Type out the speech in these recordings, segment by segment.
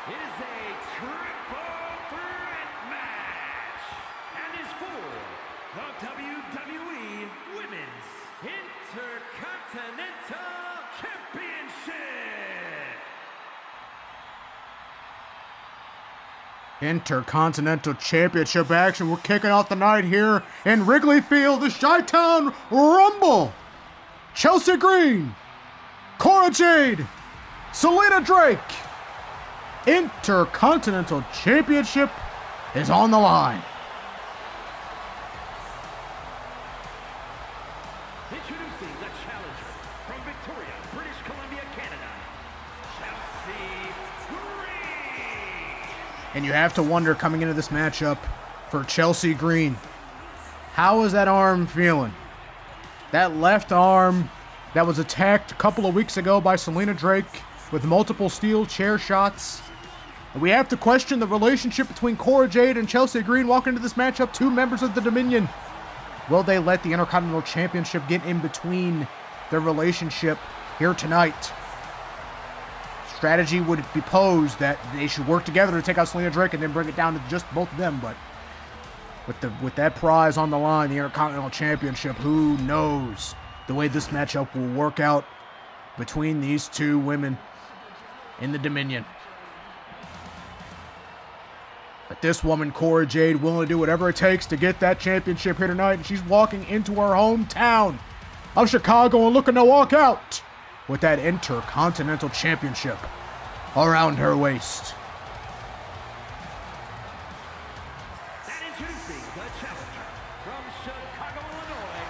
It is a triple threat match and is for the WWE Women's Intercontinental Championship. Intercontinental Championship action. We're kicking off the night here in Wrigley Field, the Chi-Town Rumble. Chelsea Green, Cora Jade, Selina Drake. Intercontinental Championship is on the line. Introducing the challenger from Victoria, British Columbia, Canada, Chelsea Green. And you have to wonder, coming into this matchup for Chelsea Green, how is that arm feeling? That left arm that was attacked a couple of weeks ago by Selina Drake with multiple steel chair shots. And we have to question the relationship between Cora Jade and Chelsea Green walking into this matchup, two members of the Dominion. Will they let the Intercontinental Championship get in between their relationship here tonight? Strategy would be posed that they should work together to take out Selina Drake and then bring it down to just both of them, but with that prize on the line, the Intercontinental Championship, who knows the way this matchup will work out between these two women in the Dominion. But this woman, Cora Jade, willing to do whatever it takes to get that championship here tonight, and she's walking into her hometown of Chicago and looking to walk out with that Intercontinental Championship around her waist. And introducing the challenger from Chicago, Illinois,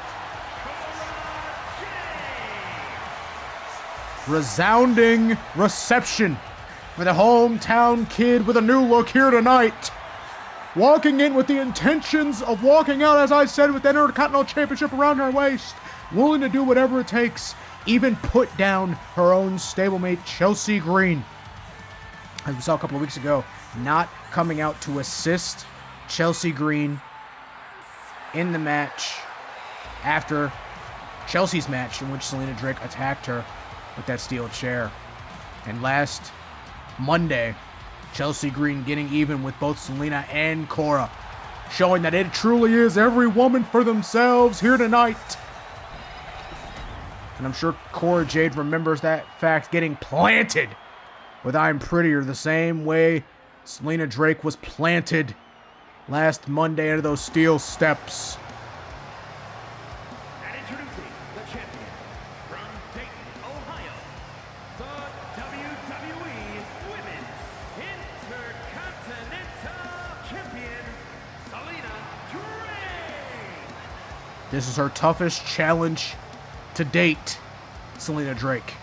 Cora Jade. Resounding reception for the hometown kid with a new look here tonight. Walking in with the intentions of walking out, as I said, with the Intercontinental Championship around her waist. Willing to do whatever it takes, even put down her own stablemate, Chelsea Green. As we saw a couple of weeks ago, not coming out to assist Chelsea Green in the match after Chelsea's match in which Selina Drake attacked her with that steel chair. And last Monday, Chelsea Green getting even with both Selina and Cora, showing that it truly is every woman for themselves here tonight. And I'm sure Cora Jade remembers that fact, getting planted with I'm Prettier the same way Selina Drake was planted last Monday into those steel steps. And introducing the champion from Dayton, Ohio, the WWE Women's Intercontinental Champion, Selina Drake. This is her toughest challenge to date. Selina Drake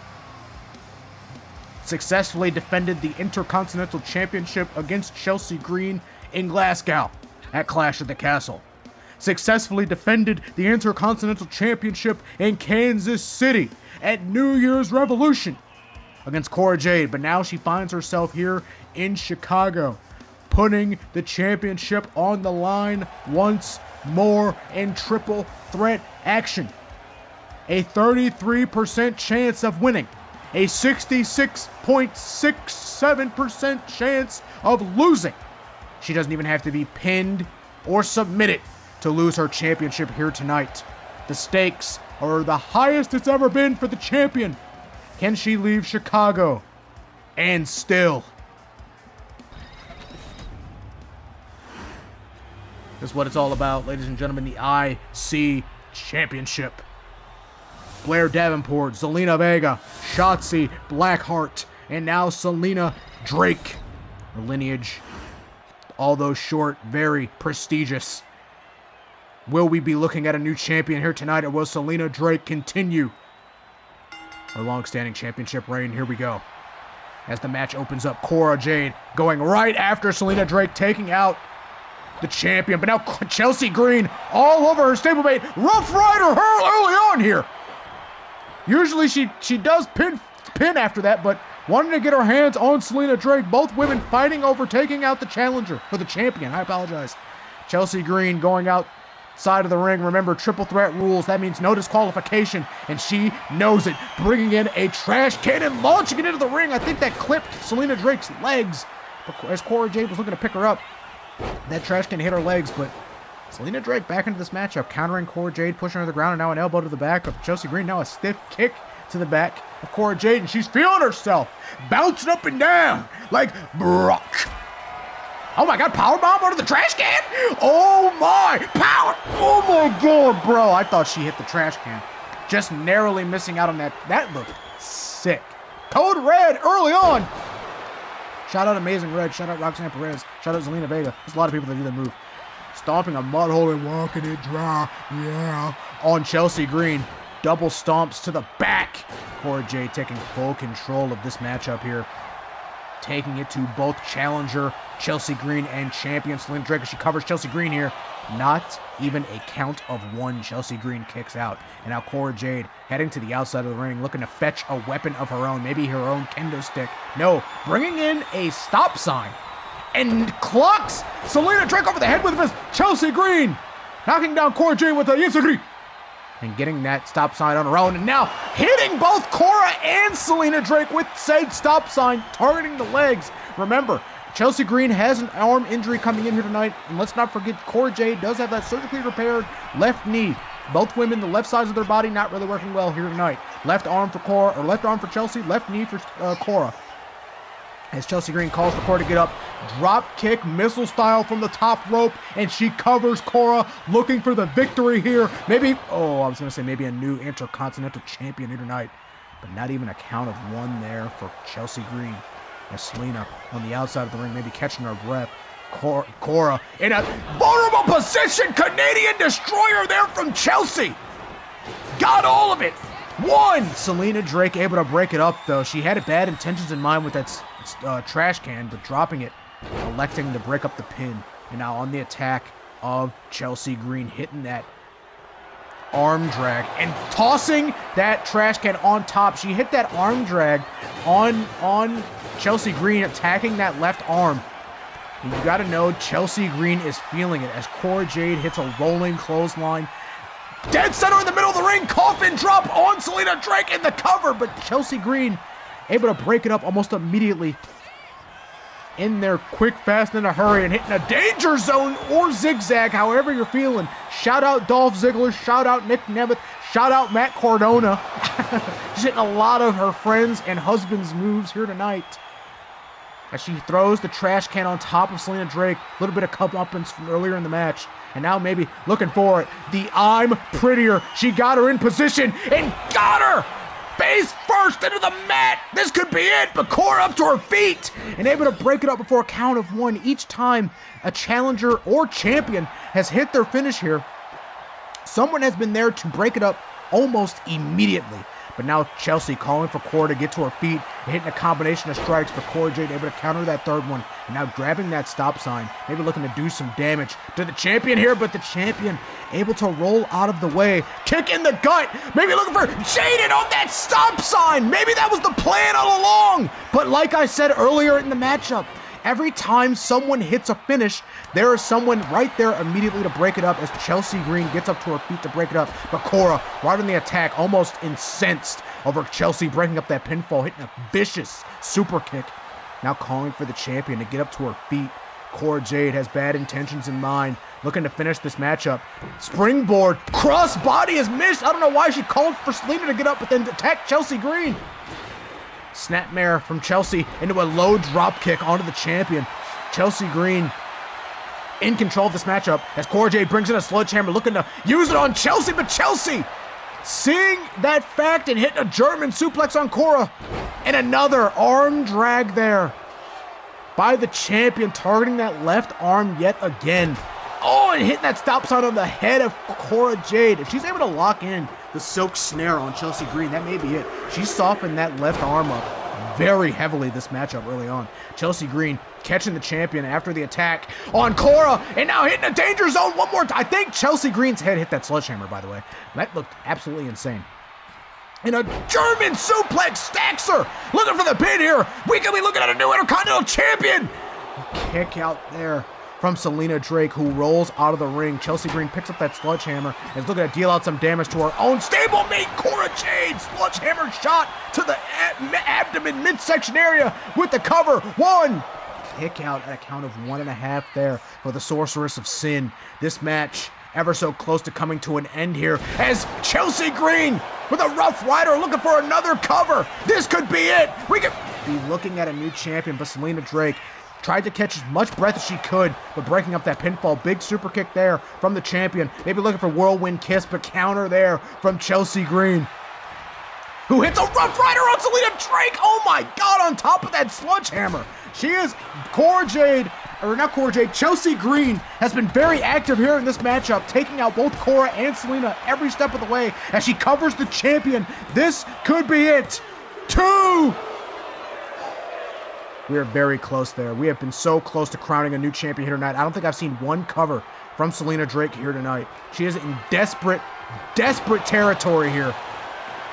successfully defended the Intercontinental Championship against Chelsea Green in Glasgow at Clash at the Castle. Successfully defended the Intercontinental Championship in Kansas City at New Year's Revolution against Cora Jade. But now she finds herself here in Chicago, putting the championship on the line once more in triple threat action. A 33% chance of winning, a 66.67% chance of losing. She doesn't even have to be pinned or submitted to lose her championship here tonight. The stakes are the highest it's ever been for the champion. Can she leave Chicago and still? This is what it's all about, ladies and gentlemen, the IC Championship. Blair Davenport, Zelina Vega, Shotzi Blackheart, and now Selina Drake. Her lineage, although short, very prestigious. Will we be looking at a new champion here tonight, or will Selina Drake continue her long-standing championship reign? Here we go. As the match opens up, Cora Jade going right after Selina Drake, taking out the champion. But now Chelsea Green all over her stablemate. Rough Rider her early on here. Usually she does pin after that, but wanting to get her hands on Selina Drake. Both women fighting over taking out the challenger, for the champion. I apologize. Chelsea Green going outside of the ring. Remember, triple threat rules. That means no disqualification, and she knows it. Bringing in a trash cannon, launching it into the ring. I think that clipped Selina Drake's legs as Cora Jade was looking to pick her up. That trash can hit her legs, but Selina Drake back into this matchup, countering Cora Jade, pushing her to the ground, and now an elbow to the back of Chelsea Green. Now a stiff kick to the back of Cora Jade, and she's feeling herself, bouncing up and down like Brock. Oh my God, powerbomb onto the trash can? Oh my, power! Oh my God, bro. I thought she hit the trash can. Just narrowly missing out on that. That looked sick. Code Red early on. Shout out Amazing Red. Shout out Roxanne Perez. Shout out Zelina Vega. There's a lot of people that do that move. Stomping a mud hole and walking it dry. Yeah. On Chelsea Green. Double stomps to the back. Cora Jade taking full control of this matchup here. Taking it to both challenger Chelsea Green and champion Selina Drake as she covers Chelsea Green here. Not even a count of one. Chelsea Green kicks out. And now Cora Jade heading to the outside of the ring, looking to fetch a weapon of her own, maybe her own kendo stick. No, bringing in a stop sign and clocks Selina Drake over the head with his Chelsea Green, knocking down Cora Jade with a Yesagri. And getting that stop sign on her own, and now hitting both Cora and Selina Drake with said stop sign, targeting the legs. Remember, Chelsea Green has an arm injury coming in here tonight, and let's not forget Cora Jade does have that surgically repaired left knee. Both women, the left sides of their body not really working well here tonight. Left arm for Cora, or left arm for Chelsea, left knee for Cora. As Chelsea Green calls for Cora to get up, drop kick, missile style from the top rope, and she covers Cora, looking for the victory here. Maybe, I was going to say maybe a new Intercontinental champion here tonight, but not even a count of one there for Chelsea Green. As Selina on the outside of the ring, maybe catching her breath. Cora in a vulnerable position, Canadian Destroyer there from Chelsea. Got all of it. One! Selina Drake able to break it up, though. She had bad intentions in mind with that trash can, but dropping it, electing to break up the pin. And now on the attack of Chelsea Green, hitting that arm drag and tossing that trash can on top. She hit that arm drag on Chelsea Green, attacking that left arm. And you got to know Chelsea Green is feeling it as Cora Jade hits a rolling clothesline. Dead center in the middle of the ring, coffin drop on Selina Drake in the cover, but Chelsea Green able to break it up almost immediately. In there quick, fast, in a hurry, and hitting a danger zone or zigzag, however you're feeling. Shout out Dolph Ziggler, shout out Nick Nemeth, shout out Matt Cardona. She's hitting a lot of her friends and husband's moves here tonight. As she throws the trash can on top of Selina Drake. A little bit of comeuppance from earlier in the match. And now maybe looking for it. The I'm prettier. She got her in position and got her! Face first into the mat. This could be it, but Cora up to her feet and able to break it up before a count of one. Each time a challenger or champion has hit their finish here, someone has been there to break it up almost immediately. But now Chelsea calling for Cora to get to her feet and hitting a combination of strikes, but Cora Jade able to counter that third one. And now grabbing that stop sign, maybe looking to do some damage to the champion here, but the champion able to roll out of the way. Kick in the gut, maybe looking for Jade on that stop sign. Maybe that was the plan all along. But like I said earlier in the matchup, every time someone hits a finish, there is someone right there immediately to break it up as Chelsea Green gets up to her feet to break it up. But Cora, right on the attack, almost incensed over Chelsea breaking up that pinfall, hitting a vicious super kick. Now calling for the champion to get up to her feet. Cora Jade has bad intentions in mind, looking to finish this matchup. Springboard, cross body is missed. I don't know why she called for Selina to get up, but then attack Chelsea Green. Snapmare from Chelsea into a low drop kick onto the champion. Chelsea Green in control of this matchup as Cora Jade brings in a sledgehammer, looking to use it on Chelsea, but Chelsea seeing that fact and hitting a German suplex on Cora. And another arm drag there by the champion, targeting that left arm yet again. Oh, and hitting that stop sign on the head of Cora Jade. If she's able to lock in the silk snare on Chelsea Green, that may be it. She softened that left arm up very heavily this matchup early on. Chelsea Green catching the champion after the attack on Cora, and now hitting a danger zone one more time. I think Chelsea Green's head hit that sledgehammer, by the way. That looked absolutely insane. And a German suplex stacks her. Looking for the pin here. We could be looking at a new Intercontinental champion. Kick out there from Selina Drake, who rolls out of the ring. Chelsea Green picks up that sledgehammer and is looking to deal out some damage to her own stablemate, Cora Jade. Sledgehammer shot to the abdomen midsection area with the cover. 1, kick out at a count of 1.5 there for the Sorceress of Sin. This match ever so close to coming to an end here as Chelsea Green with a Rough Rider looking for another cover. This could be it. We could be looking at a new champion, but Selina Drake tried to catch as much breath as she could, but breaking up that pinfall. Big super kick there from the champion. Maybe looking for whirlwind kiss, but counter there from Chelsea Green, who hits a Rough Rider on Selina Drake. Oh my God, on top of that sledgehammer. She is Chelsea Green has been very active here in this matchup, taking out both Cora and Selina every step of the way as she covers the champion. This could be it. 2. We are very close there. We have been so close to crowning a new champion here tonight. I don't think I've seen one cover from Selina Drake here tonight. She is in desperate territory here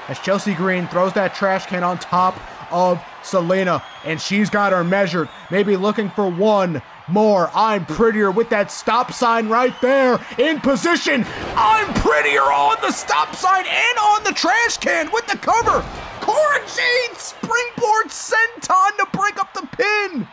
as Chelsea Green throws that trash can on top of Selina, and she's got her measured. Maybe looking for one more. I'm prettier with that stop sign right there in position. I'm prettier on the stop sign and on the trash can with the cover. Cora Jade springboard senton to break up the pin.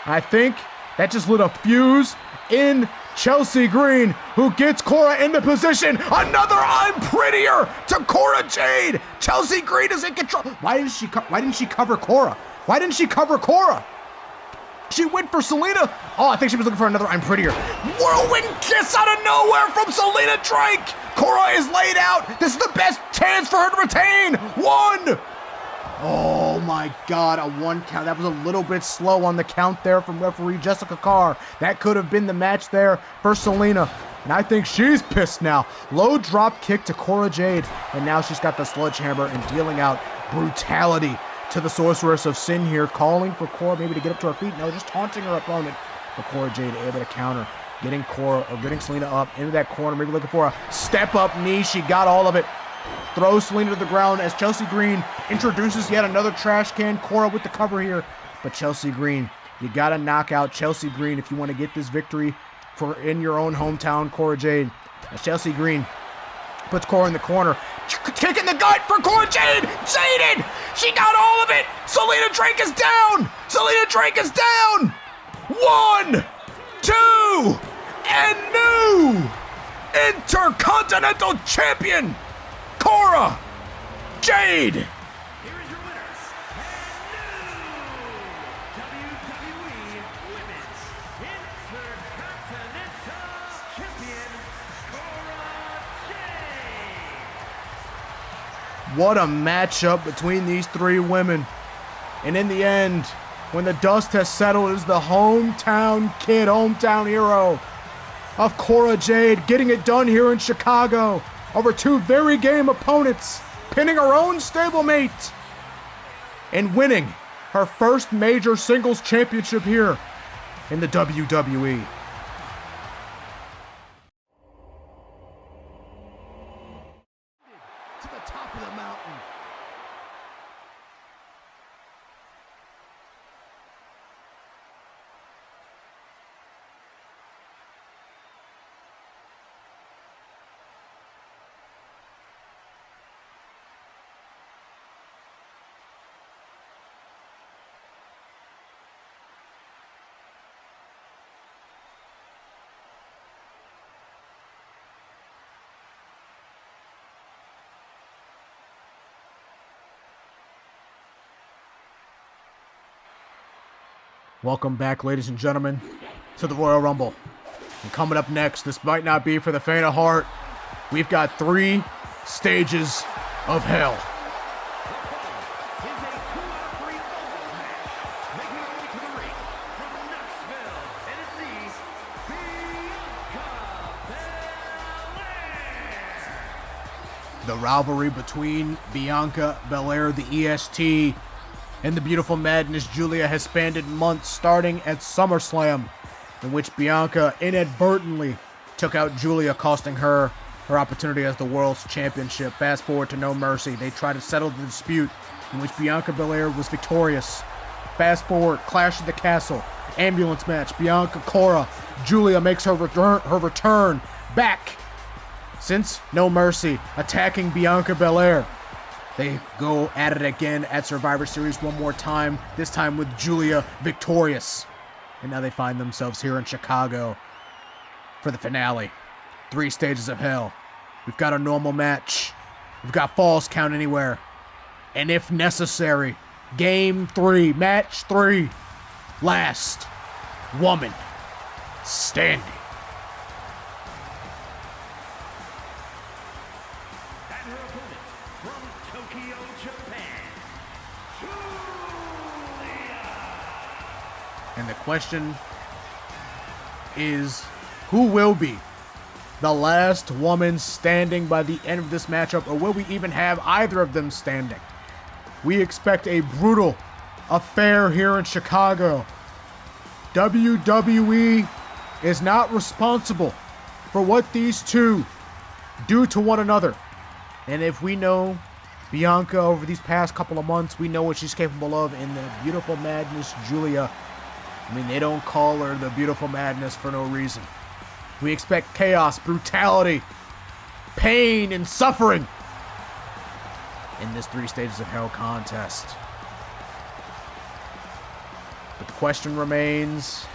I think that just lit a fuse in Chelsea Green, who gets Cora into position. Another I'm prettier to Cora Jade. Chelsea Green is in control. Why didn't she cover Cora? Why didn't she cover Cora? She went for Selina. Oh, I think she was looking for another I'm prettier. Whirlwind kiss out of nowhere from Selina Drake. Cora is laid out. This is the best chance for her to retain. 1. Oh my God, a 1 count. That was a little bit slow on the count there from referee Jessica Carr. That could have been the match there for Selina. And I think she's pissed now. Low drop kick to Cora Jade. And now she's got the sledgehammer and dealing out brutality to the Sorceress of Sin here, calling for Cora maybe to get up to her feet. No, just taunting her opponent. But Cora Jade able to counter, getting Selina up into that corner, maybe looking for a step-up knee. She got all of it. Throws Selina to the ground as Chelsea Green introduces yet another trash can. Cora with the cover here. But Chelsea Green, you got to knock out Chelsea Green if you want to get this victory in your own hometown, Cora Jade. As Chelsea Green puts Cora in the corner. Kick in the gut for Cora Jade. Jaded. She got all of it. Selina Drake is down. Selina Drake is down. 1, 2, and new Intercontinental Champion, Cora Jade. Here is your winners, and new WWE Women's Intercontinental Champion, Cora Jade. What a matchup between these 3 women. And in the end, when the dust has settled, it is the hometown kid, hometown hero of Cora Jade getting it done here in Chicago over 2 very game opponents, pinning her own stablemate and winning her first major singles championship here in the WWE. To the top of the mountain. Welcome back, ladies and gentlemen, to the Royal Rumble. And coming up next, this might not be for the faint of heart. We've got 3 stages of hell. Is a 2-out-of-3 falls match. Making her way to the ring from Knoxville, Tennessee, Bianca Belair. The rivalry between Bianca Belair, the EST, and the beautiful madness Giulia has spanned months, starting at SummerSlam, in which Bianca inadvertently took out Giulia, costing her opportunity as the World's Championship. Fast forward to No Mercy. They try to settle the dispute, in which Bianca Belair was victorious. Fast forward, Clash at the Castle, ambulance match, Bianca, Cora, Giulia makes her return back since No Mercy, attacking Bianca Belair. They go at it again at Survivor Series one more time, this time with Giulia victorious. And now they find themselves here in Chicago for the finale. 3 stages of hell. We've got a normal match. We've got Falls Count Anywhere. And if necessary, Game 3, Match 3, last woman standing. And her opponent from Tokyo, Japan, Giulia. And the question is, who will be the last woman standing by the end of this matchup, or will we even have either of them standing? We expect a brutal affair here in Chicago. WWE is not responsible for what these two do to one another. And if we know Bianca over these past couple of months, we know what she's capable of in the Beautiful Madness Giulia. I mean, they don't call her the Beautiful Madness for no reason. We expect chaos, brutality, pain, and suffering in this 3 stages of hell contest. But the question remains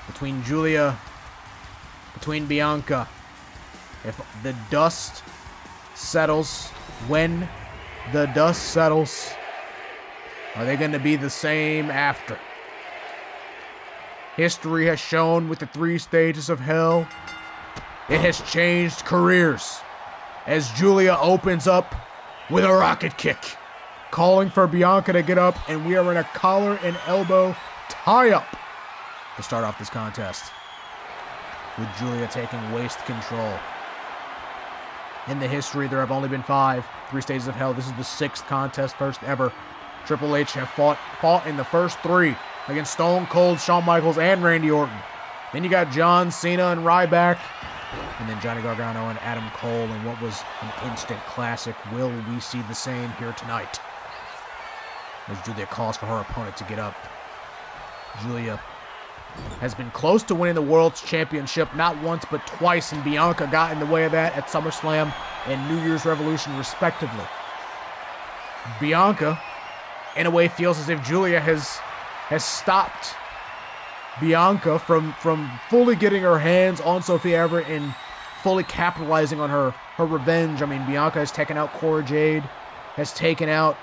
between Giulia, between Bianca. If the dust settles, when the dust settles, are they going to be the same after? History has shown with the 3 stages of hell, it has changed careers. As Giulia opens up with a rocket kick, calling for Bianca to get up, and we are in a collar and elbow tie-up to start off this contest, with Giulia taking waist control. In the history, there have only been 5 3 stages of hell. This is the 6th contest, first ever. Triple H have fought in the first 3 against Stone Cold, Shawn Michaels, and Randy Orton. Then you got John Cena and Ryback, and then Johnny Gargano and Adam Cole, and what was an instant classic. Will we see the same here tonight? As Giulia calls for her opponent to get up. Giulia has been close to winning the World's Championship, not once but twice, and Bianca got in the way of that at SummerSlam and New Year's Revolution, respectively. Bianca, in a way, feels as if Giulia has stopped Bianca from fully getting her hands on Sophia Everett and fully capitalizing on her revenge. I mean, Bianca has taken out Cora Jade, has taken out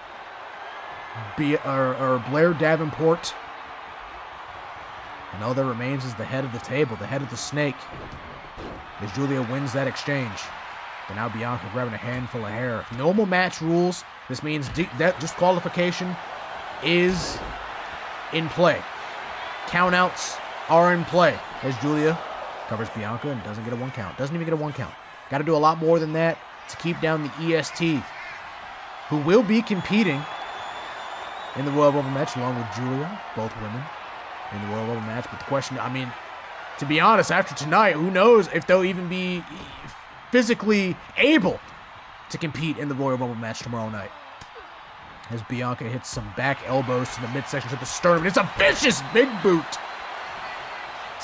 Blair Davenport, and all that remains is the head of the table, the head of the snake, as Giulia wins that exchange. But now Bianca grabbing a handful of hair. If normal match rules, this means that disqualification is in play. Countouts are in play as Giulia covers Bianca and doesn't get a 1 count. Doesn't even get a 1 count. Got to do a lot more than that to keep down the EST, who will be competing in the Royal Rumble match along with Giulia, both women, in the Royal Rumble match. But the question, I mean, to be honest, after tonight, who knows if they'll even be physically able to compete in the Royal Rumble match tomorrow night. As Bianca hits some back elbows to the midsection to the sternum. It's a vicious big boot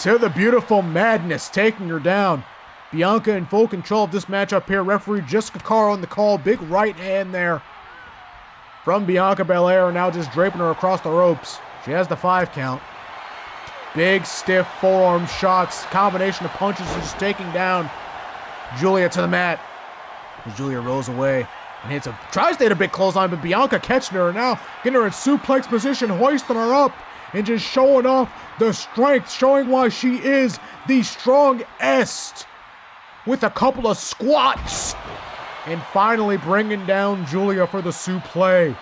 to the Beautiful Madness, taking her down. Bianca in full control of this matchup here. Referee Jessica Cora on the call. Big right hand there from Bianca Belair, now just draping her across the ropes. She has the 5 count. Big, stiff forearm shots. Combination of punches just taking down Giulia to the mat. As Giulia rolls away and tries to hit a big clothesline, but Bianca catching her now, getting her in suplex position, hoisting her up, and just showing off the strength, showing why she is the strongest with a couple of squats, and finally bringing down Giulia for the suplex.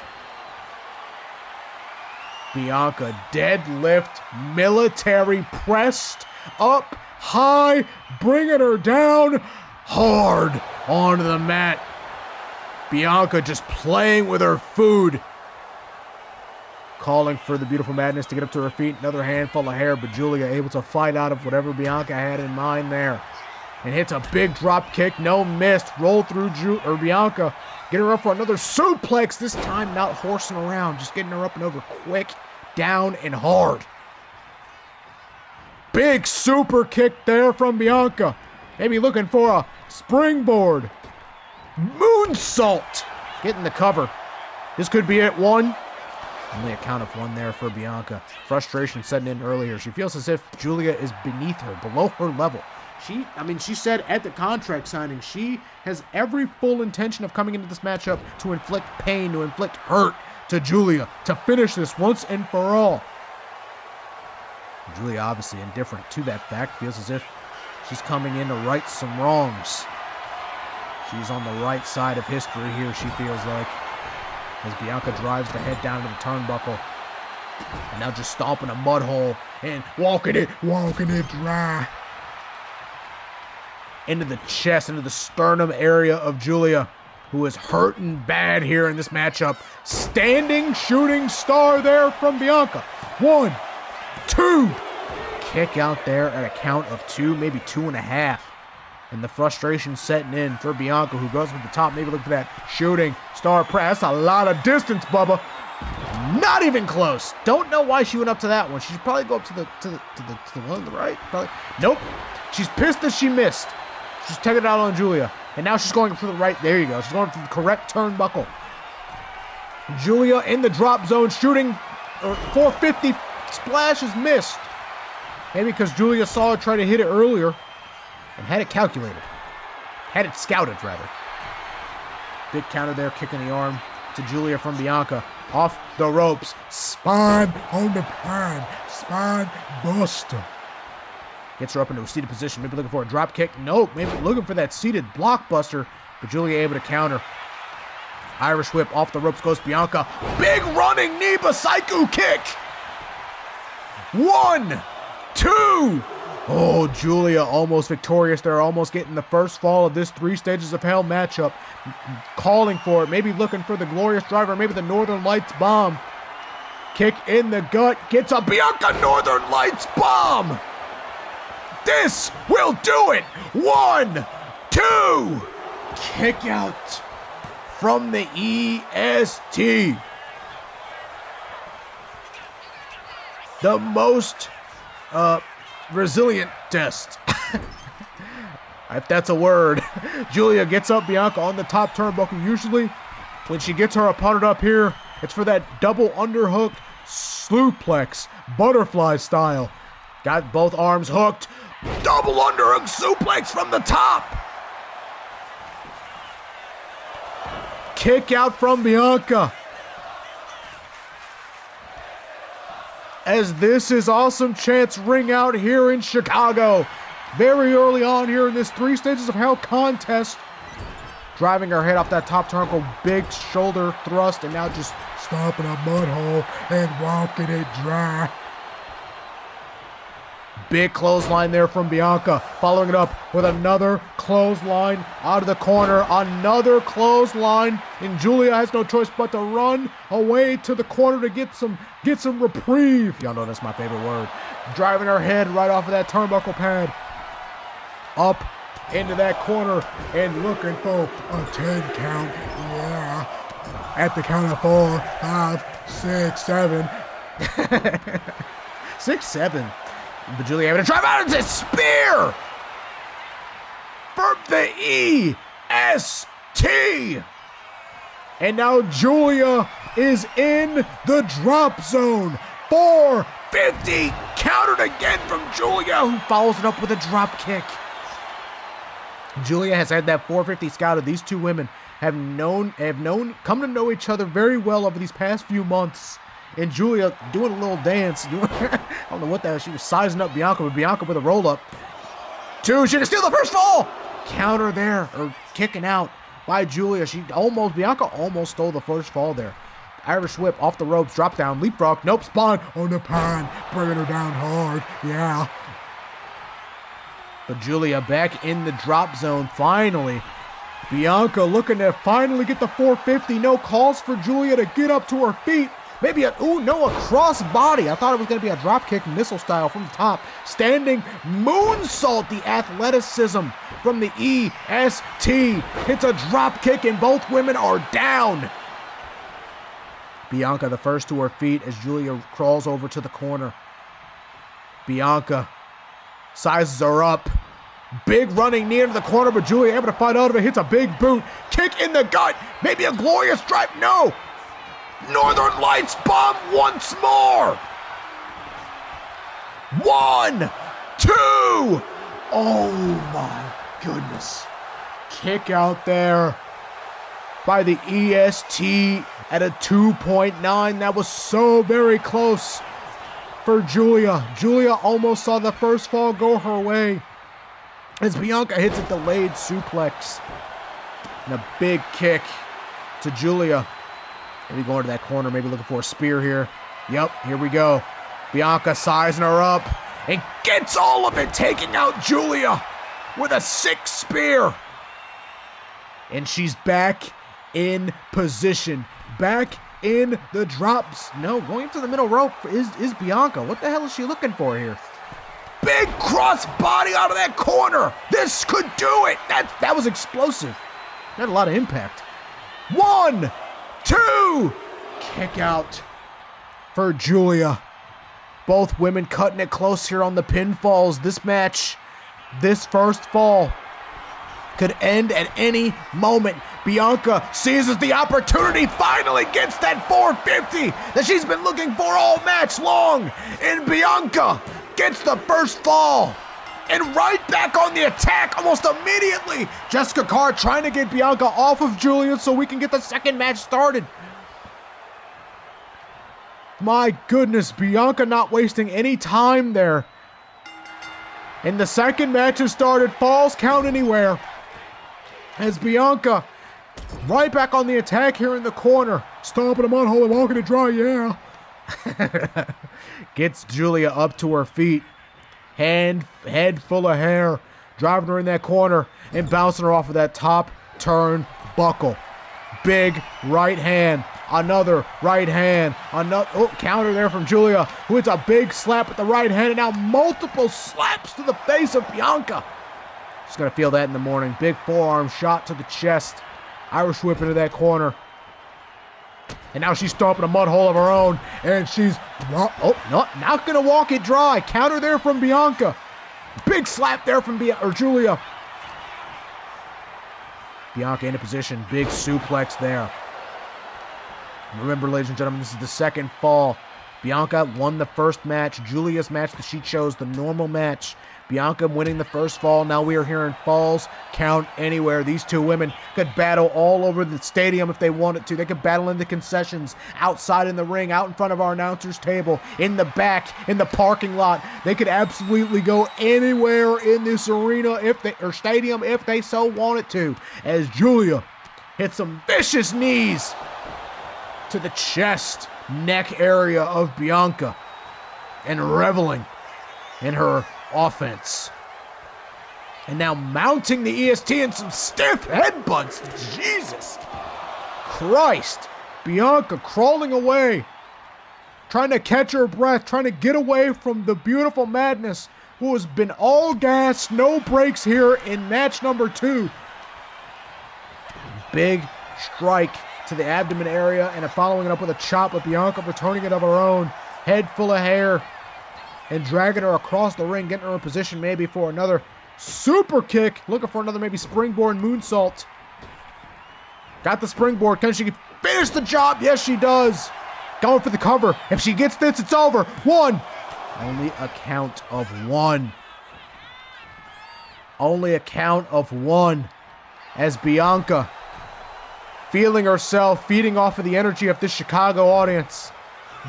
Bianca deadlift, military pressed up high, bringing her down hard onto the mat. Bianca just playing with her food. Calling for the Beautiful Madness to get up to her feet. Another handful of hair, but Giulia able to fight out of whatever Bianca had in mind there. And hits a big drop kick. No miss. Roll through Bianca. Get her up for another suplex. This time not horsing around. Just getting her up and over quick, down, and hard. Big super kick there from Bianca. Maybe looking for a springboard. Moonsault. Getting the cover. This could be it. One. Only a count of one there for Bianca. Frustration setting in earlier. She feels as if Giulia is beneath her, below her level. She said at the contract signing, she has every full intention of coming into this matchup to inflict pain, to inflict hurt to Giulia, to finish this once and for all. Giulia obviously indifferent to that fact, feels as if she's coming in to right some wrongs. She's on the right side of history here, she feels like, as Bianca drives the head down to the turnbuckle. And now just stomping a mud hole and walking it dry. Into the chest, into the sternum area of Giulia, who is hurting bad here in this matchup. Standing shooting star there from Bianca. 1, 2. Kick out there at a count of 2, maybe 2.5. And the frustration setting in for Bianca, who goes with the top. Maybe look for that shooting star press. That's a lot of distance, Bubba. Not even close. Don't know why she went up to that one. She should probably go up to the one on the right. Probably. Nope. She's pissed that she missed. She's taking it out on Giulia. And now she's going for the right. There you go. She's going for the correct turnbuckle. Giulia in the drop zone, shooting 450 splash is missed. Maybe because Giulia saw her try to hit it earlier and had it calculated. Had it scouted, rather. Big counter there, kicking the arm to Giulia from Bianca. Off the ropes. Spine on the pan. Spine buster. Gets her up into a seated position. Maybe looking for a drop kick. Nope. Maybe looking for that seated blockbuster. But Giulia able to counter. Irish whip off the ropes goes Bianca. Big running knee Psycho kick. 1, 2. Oh, Giulia almost victorious there. Almost getting the first fall of this 3 Stages of Hell matchup. Calling for it. Maybe looking for the glorious driver. Maybe the Northern Lights bomb. Kick in the gut. Gets a Bianca Northern Lights bomb. This will do it. 1, 2. Kick out from the EST. The most resilient test. If that's a word. Giulia gets up Bianca on the top turnbuckle. Usually when she gets her opponent up here, it's for that double underhook suplex, butterfly style. Got both arms hooked. Double underhook suplex from the top. Kick out from Bianca. As this is Awesome Chance ring out here in Chicago. Very early on here in this 3 Stages of Hell contest. Driving her head off that top turnbuckle. Big shoulder thrust and now just stomping a mud hole and walking it dry. Big clothesline there from Bianca. Following it up with another clothesline out of the corner. Another clothesline. And Giulia has no choice but to run away to the corner to get some reprieve. Y'all know that's my favorite word. Driving her head right off of that turnbuckle pad. Up into that corner and looking for a 10 count. Yeah. At the count of 4, 5, 6, 7. 6, 7. But Giulia able to drive out into spear from the EST. And now Giulia is in the drop zone. 450 countered again from Giulia, who follows it up with a drop kick. Giulia has had that 450 scouted. These two women have come to know each other very well over these past few months. And Giulia doing a little dance. I don't know what that was. She was sizing up Bianca, but Bianca with a roll-up. 2, she can steal the first fall. Counter there, or kicking out by Giulia. Bianca almost stole the first fall there. Irish whip off the ropes, drop down, leapfrog. Nope, spawn on the pan. Bringing her down hard. Yeah. But Giulia back in the drop zone finally. Bianca looking to finally get the 450. No calls for Giulia to get up to her feet. Maybe a cross body. I thought it was going to be a drop kick missile style from the top. Standing moonsault, the athleticism from the EST. Hits a drop kick and both women are down. Bianca the first to her feet as Giulia crawls over to the corner. Bianca sizes her up. Big running knee into the corner, but Giulia able to fight out of it. Hits a big boot. Kick in the gut. Maybe a glorious stripe. No. Northern Lights bomb once more. 1, 2. Oh my goodness. Kick out there by the EST at a 2.9. That was so very close for Giulia. Giulia almost saw the first fall go her way as Bianca hits a delayed suplex. And a big kick to Giulia. Maybe going to that corner, maybe looking for a spear here. Yep, here we go. Bianca sizing her up and gets all of it, taking out Giulia with a 6 spear. And she's back in position. Back in the drops. No, going to the middle rope is Bianca. What the hell is she looking for here? Big cross body out of that corner. This could do it. That was explosive. Had a lot of impact. 1, 2. Kick out for Giulia. Both women cutting it close here on the pinfalls. This match, this first fall, could end at any moment. Bianca seizes the opportunity, finally gets that 450 that she's been looking for all match long. And Bianca gets the first fall. And right back on the attack almost immediately. Jessica Carr trying to get Bianca off of Giulia so we can get the second match started. My goodness, Bianca not wasting any time there. And the second match has started. Falls count anywhere. As Bianca right back on the attack here in the corner. Stomping a mud hole and walking it dry, yeah. Gets Giulia up to her feet. Head full of hair. Driving her in that corner and bouncing her off of that top turnbuckle. Big right hand. Another right hand. Another counter there from Giulia, who hits a big slap with the right hand, and now multiple slaps to the face of Bianca. She's going to feel that in the morning. Big forearm shot to the chest. Irish whip into that corner. And now she's stomping a mud hole of her own. And she's not going to walk it dry. Counter there from Bianca. Big slap there from Giulia. Bianca into position. Big suplex there. Remember, ladies and gentlemen, this is the second fall. Bianca won the first match. Giulia's match that she chose, the normal match. Bianca winning the first fall. Now we are hearing falls count anywhere. These two women could battle all over the stadium if they wanted to. They could battle in the concessions, outside in the ring, out in front of our announcer's table, in the back, in the parking lot. They could absolutely go anywhere in this arena or stadium if they so wanted to. As Giulia hits some vicious knees to the chest, neck area of Bianca, and reveling in her offense. And now mounting the EST in some stiff headbutts. Jesus Christ. Bianca crawling away, trying to catch her breath, trying to get away from the beautiful Madness, who has been all gas, no breaks here in match number 2. Big strike to the abdomen area, and following it up with a chop with Bianca returning it of her own. Head full of hair, and dragging her across the ring, getting her in position maybe for another super kick. Looking for another maybe springboard moonsault. Got the springboard. Can she finish the job? Yes, she does. Going for the cover. If she gets this, it's over. 1. Only a count of 1. Only a count of 1. As Bianca, feeling herself, feeding off of the energy of this Chicago audience.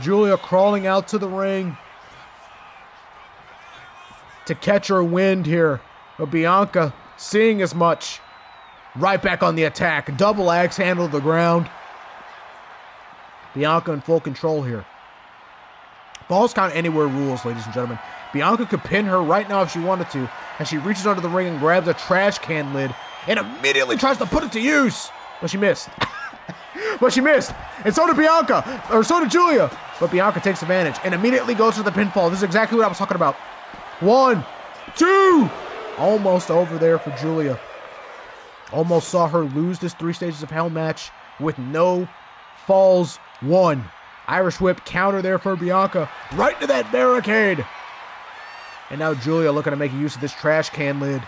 Giulia crawling out to the ring to catch her wind here. But Bianca seeing as much. Right back on the attack. Double axe handle to the ground. Bianca in full control here. Falls count anywhere rules, ladies and gentlemen. Bianca could pin her right now if she wanted to. And she reaches under the ring and grabs a trash can lid and immediately tries to put it to use. But she missed. But she missed. And so did Bianca. Or so did Giulia. But Bianca takes advantage and immediately goes for the pinfall. This is exactly what I was talking about. 1, 2. Almost over there for Giulia. Almost saw her lose this 3 Stages of Hell match with no falls won. Irish whip counter there for Bianca. Right to that barricade. And now Giulia looking to make use of this trash can lid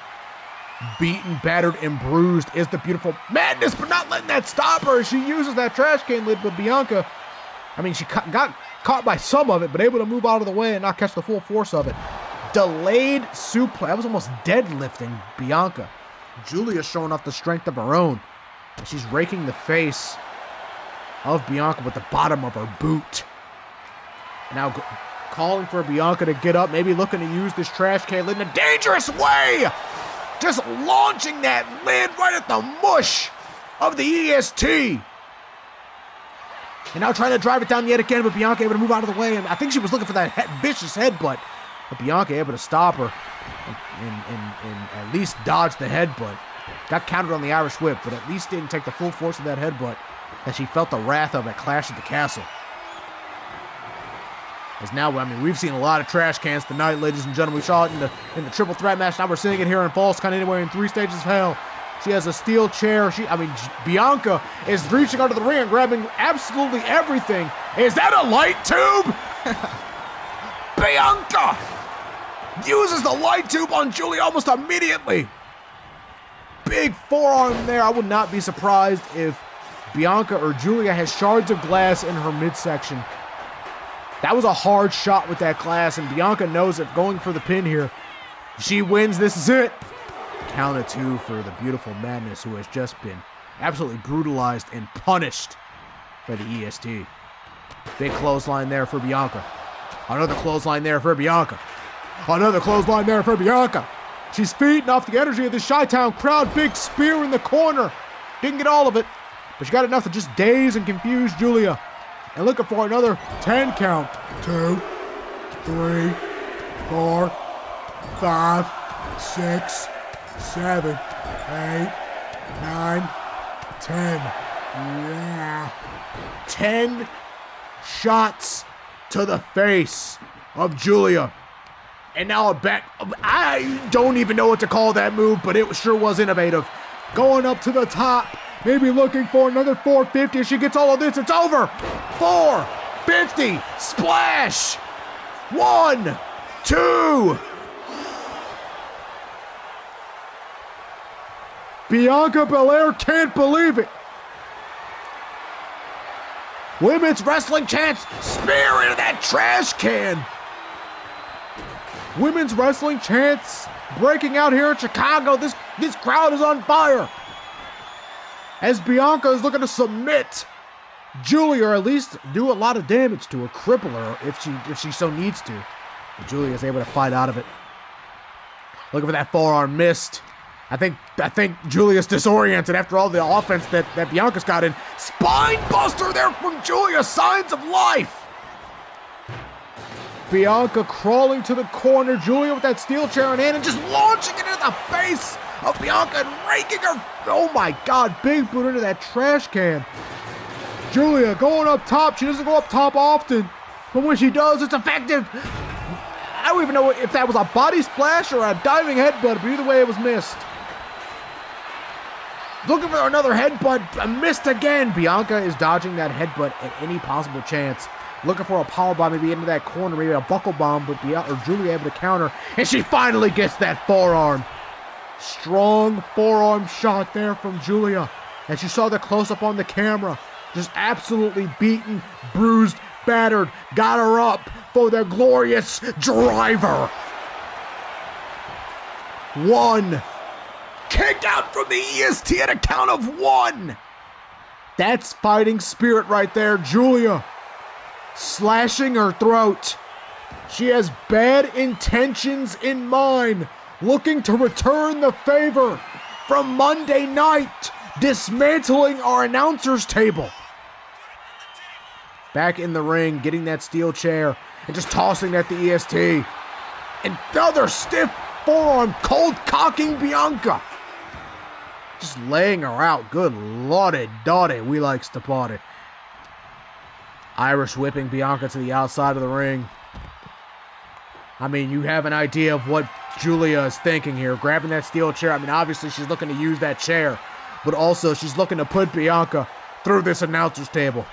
beaten, battered, and bruised is the beautiful Madness, but not letting that stop her as she uses that trash can lid. But Bianca, I mean, she got caught by some of it, but able to move out of the way and not catch the full force of it. Delayed suplex. That was almost deadlifting Bianca. Giulia showing off the strength of her own. She's raking the face of Bianca with the bottom of her boot. And now calling for Bianca to get up, maybe looking to use this trash can lid in a dangerous way. Just launching that lid right at the mush of the EST. And now trying to drive it down yet again, but Bianca able to move out of the way. And I think she was looking for that vicious headbutt. But Bianca able to stop her and at least dodge the headbutt. Got countered on the Irish whip, but at least didn't take the full force of that headbutt that she felt the wrath of at Clash at the Castle. As now, I mean, we've seen a lot of trash cans tonight, ladies and gentlemen. We saw it in the triple threat match. Now we're seeing it here in Falls Count Anywhere in 3 Stages of Hell. She has a steel chair. Bianca is reaching under the ring and grabbing absolutely everything. Is that a light tube? Bianca uses the light tube on Giulia almost immediately. Big forearm there. I would not be surprised if Bianca or Giulia has shards of glass in her midsection. That was a hard shot with that glass, and Bianca knows that going for the pin here, she wins. This is it. Count of 2 for the beautiful Madness, who has just been absolutely brutalized and punished by the EST. Big clothesline there for Bianca. Another clothesline there for Bianca. Another clothesline there for Bianca. She's feeding off the energy of the Chi-Town crowd. Big spear in the corner. Didn't get all of it, but she got enough to just daze and confuse Giulia. And looking for another 10 count. 2, 3, 4, 5, 6, 7, 8, 9, 10. Yeah. 10 shots to the face of Giulia. And now a back. I don't even know what to call that move, but it sure was innovative. Going up to the top. Maybe looking for another 450. If she gets all of this, it's over. 450. Splash. 1, 2. Bianca Belair can't believe it. Women's wrestling champs spear into that trash can. Women's wrestling chants breaking out here in Chicago. This crowd is on fire. As Bianca is looking to submit Giulia, or at least do a lot of damage to her, cripple her if she so needs to. But Giulia is able to fight out of it. Looking for that forearm missed. I think Giulia's disoriented after all the offense that Bianca's got in. Spine buster there from Giulia. Signs of life. Bianca crawling to the corner. Giulia with that steel chair in hand and just launching it into the face of Bianca and raking her. Oh my God, big boot into that trash can. Giulia going up top. She doesn't go up top often, but when she does, it's effective. I don't even know if that was a body splash or a diving headbutt, but either way, it was missed. Looking for another headbutt, missed again. Bianca is dodging that headbutt at any possible chance. Looking for a powerbomb, maybe into that corner, maybe a buckle bomb, but Giulia able to counter, and she finally gets that forearm. Strong forearm shot there from Giulia. As you saw the close-up on the camera, just absolutely beaten, bruised, battered, got her up for the glorious driver. 1. Kicked out from the EST at a count of 1. That's fighting spirit right there. Giulia slashing her throat. She has bad intentions in mind, looking to return the favor from Monday night, dismantling our announcer's table. Back in the ring, getting that steel chair and just tossing at the EST. Another stiff forearm, cold cocking Bianca. Just laying her out. Good lordy dotty, we likes to party. Irish whipping Bianca to the outside of the ring. I mean, you have an idea of what Giulia is thinking here. Grabbing that steel chair. I mean, obviously she's looking to use that chair, but also she's looking to put Bianca through this announcer's table.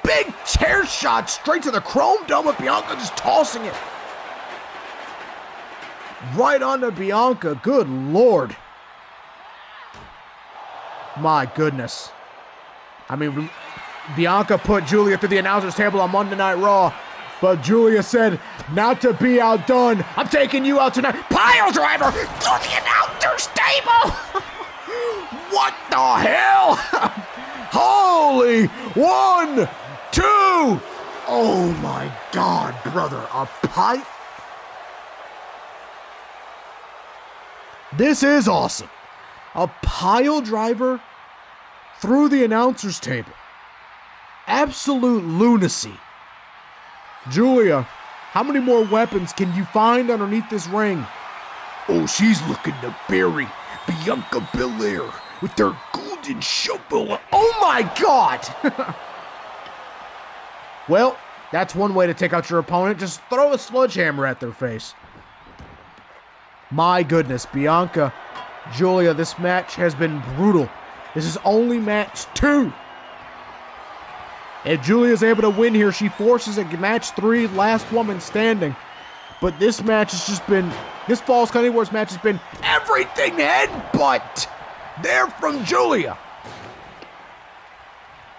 Big chair shot straight to the chrome dome with Bianca just tossing it. Right onto Bianca. Good Lord. My goodness. I mean, Bianca put Giulia through the announcer's table on Monday Night Raw. But Giulia said, not to be outdone, I'm taking you out tonight. Pile driver through the announcer's table. What the hell? Holy 1, 2. Oh my God, brother. A pipe. This is awesome. A pile driver through the announcer's table. Absolute lunacy. Giulia, how many more weapons can you find underneath this ring? Oh, she's looking to bury Bianca Belair with her golden shovel. Oh my God! Well, that's one way to take out your opponent. Just throw a sledgehammer at their face. My goodness, Bianca, Giulia, this match has been brutal. This is only match 2. If Giulia is able to win here, she forces a match 3, last woman standing. But this match has just been, this Falls Country Wars match has been everything headbutt there from Giulia.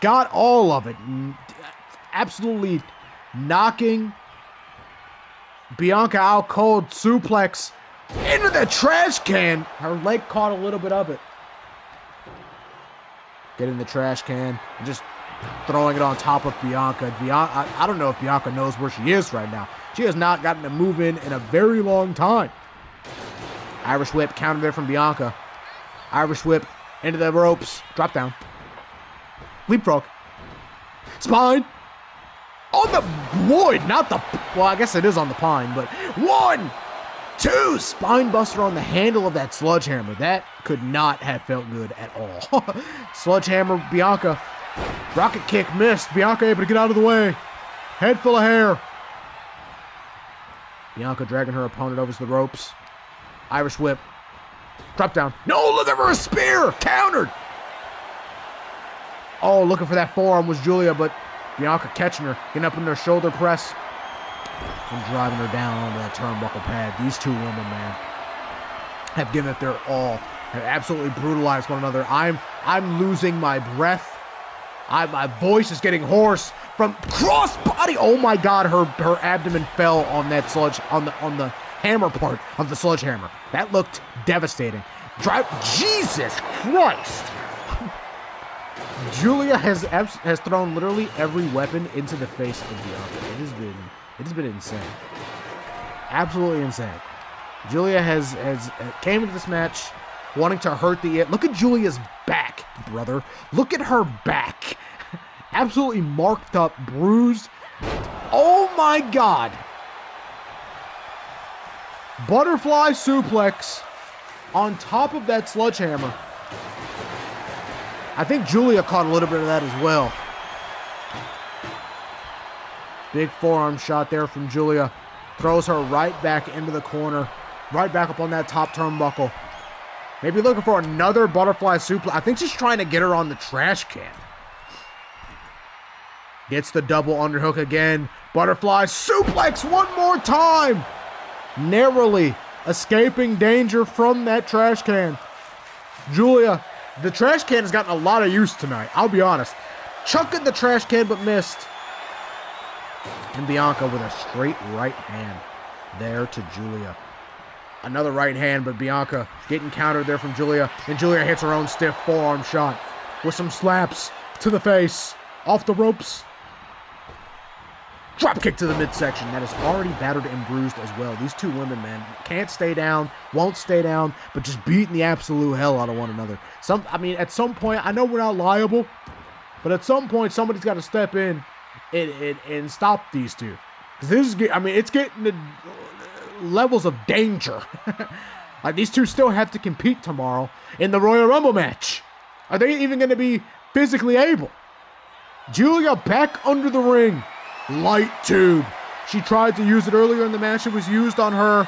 Got all of it. Absolutely knocking Bianca out cold. Suplex into the trash can. Her leg caught a little bit of it. Get in the trash can and just throwing it on top of Bianca. I don't know if Bianca knows where she is right now. She has not gotten a move in a very long time. Irish whip counter there from Bianca. Irish whip into the ropes. Drop down. Leapfrog. Spine. On the wood, not the... Well, I guess it is on the pine, but 1, 2. Spine buster on the handle of that sledgehammer. That could not have felt good at all. Sledgehammer, Bianca. Rocket kick missed. Bianca able to get out of the way. Head full of hair. Bianca dragging her opponent over the ropes. Irish whip. Drop down. No, look at her, a spear. Countered. Oh, looking for that forearm was Giulia, but Bianca catching her. Getting up in their shoulder press. And driving her down onto that turnbuckle pad. These two women, man, have given it their all. Have absolutely brutalized one another. I'm losing my breath. My voice is getting hoarse from crossbody. Oh my God, her abdomen fell on that sludge on the hammer part of the sledgehammer. That looked devastating. Jesus Christ! Giulia has thrown literally every weapon into the face of Bianca. It has been insane. Absolutely insane. Giulia has came into this match wanting to hurt look at Giulia's back, brother. Look at her back. Absolutely marked up, bruised. Oh my God. Butterfly suplex on top of that sledgehammer. I think Giulia caught a little bit of that as well. Big forearm shot there from Giulia. Throws her right back into the corner. Right back up on that top turnbuckle. Maybe looking for another butterfly suplex. I think she's trying to get her on the trash can. Gets the double underhook again. Butterfly suplex one more time. Narrowly escaping danger from that trash can. Giulia, the trash can has gotten a lot of use tonight. I'll be honest. Chucking the trash can but missed. And Bianca with a straight right hand there to Giulia. Another right hand, but Bianca getting countered there from Giulia. And Giulia hits her own stiff forearm shot with some slaps to the face. Off the ropes. Drop kick to the midsection. That is already battered and bruised as well. These two women, man, can't stay down, won't stay down, but just beating the absolute hell out of one another. At some point, I know we're not liable, but at some point, somebody's got to step in and stop these two. Because this is, it's getting to levels of danger. Like, these two still have to compete tomorrow in the Royal Rumble match. Are they even going to be physically able? Giulia back under the ring. Light tube. She tried to use it earlier in the match. It was used on her.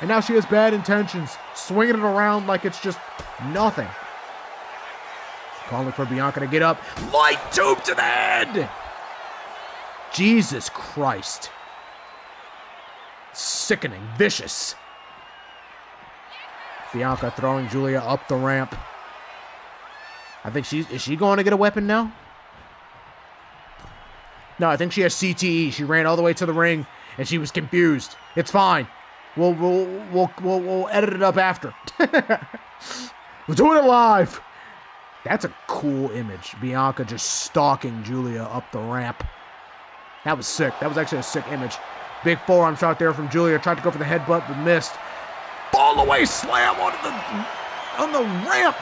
And now she has bad intentions. Swinging it around like it's just nothing. Calling for Bianca to get up. Light tube to the head. Jesus Christ. Sickening. Vicious. Bianca throwing Giulia up the ramp. I think is she going to get a weapon now? No, I think she has CTE. She ran all the way to the ring and she was confused. It's fine. We'll edit it up after. We're doing it live. That's a cool image. Bianca just stalking Giulia up the ramp. That was sick. That was actually a sick image. Big forearm shot there from Giulia. Tried to go for the headbutt, but missed. All the way slam on the ramp.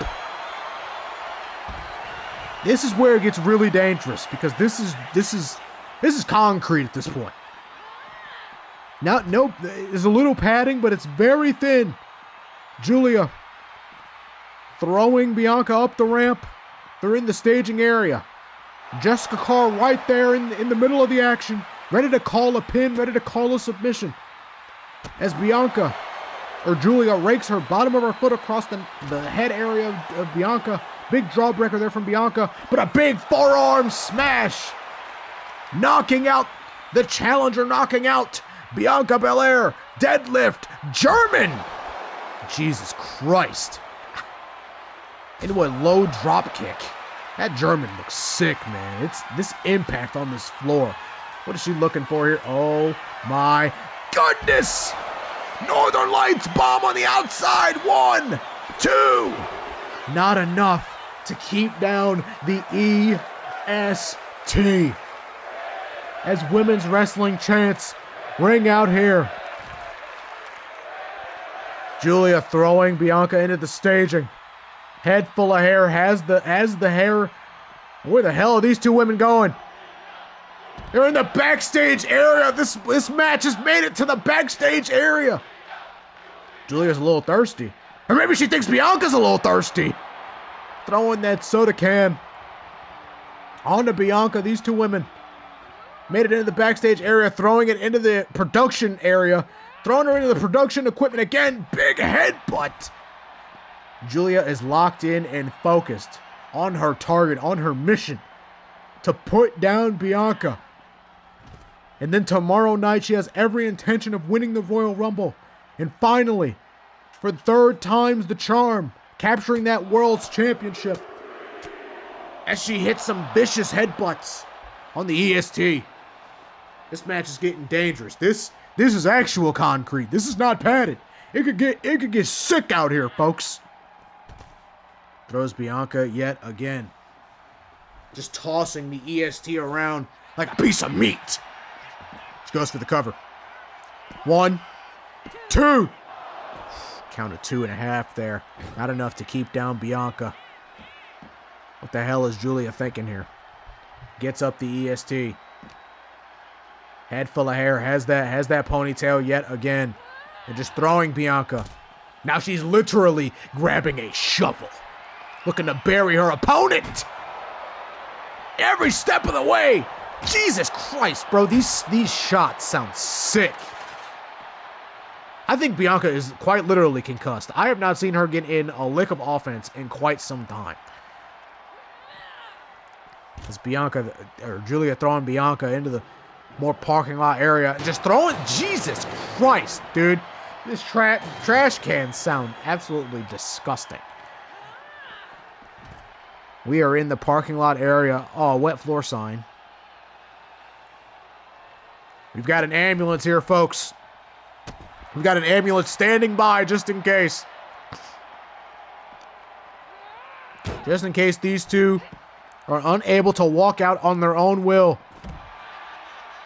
This is where it gets really dangerous because this is concrete at this point. There's a little padding, but it's very thin. Giulia throwing Bianca up the ramp. They're in the staging area. Jessica Carr right there in the middle of the action, ready to call a pin, ready to call a submission. As Giulia rakes her bottom of her foot across the head area of Bianca. Big jawbreaker there from Bianca, but a big forearm smash. Knocking out the challenger, knocking out Bianca Belair. Deadlift, German. Jesus Christ. Into a low drop kick. That German looks sick, man. It's this impact on this floor. What is she looking for here? Oh my goodness. Northern Lights bomb on the outside. 1, 2. Not enough to keep down the EST. As women's wrestling chants ring out here. Giulia throwing Bianca into the staging. Head full of hair, has the hair. Where the hell are these two women going? They're in the backstage area. This match has made it to the backstage area. Giulia's a little thirsty. Or maybe she thinks Bianca's a little thirsty. Throwing that soda can onto Bianca. These two women made it into the backstage area, throwing it into the production area. Throwing her into the production equipment again. Big headbutt. Giulia is locked in and focused on her target, on her mission to put down Bianca. And then tomorrow night, she has every intention of winning the Royal Rumble. And finally, for the third time's the charm, capturing that World's Championship. As she hits some vicious headbutts on the EST. This match is getting dangerous. This is actual concrete. This is not padded. It could get sick out here, folks. Throws Bianca yet again. Just tossing the EST around like a piece of meat. She goes for the cover. 1, 2. Count of 2.5 there. Not enough to keep down Bianca. What the hell is Giulia thinking here? Gets up the EST. Head full of hair. Has that ponytail yet again. And just throwing Bianca. Now she's literally grabbing a shovel. Looking to bury her opponent. Every step of the way. Jesus Christ, bro. These shots sound sick. I think Bianca is quite literally concussed. I have not seen her get in a lick of offense in quite some time. As Giulia throwing Bianca into the more parking lot area. Just throwing, Jesus Christ, dude. This trash cans sound absolutely disgusting. We are in the parking lot area. Oh, wet floor sign. We've got an ambulance here, folks. We've got an ambulance standing by just in case. Just in case these two are unable to walk out on their own will.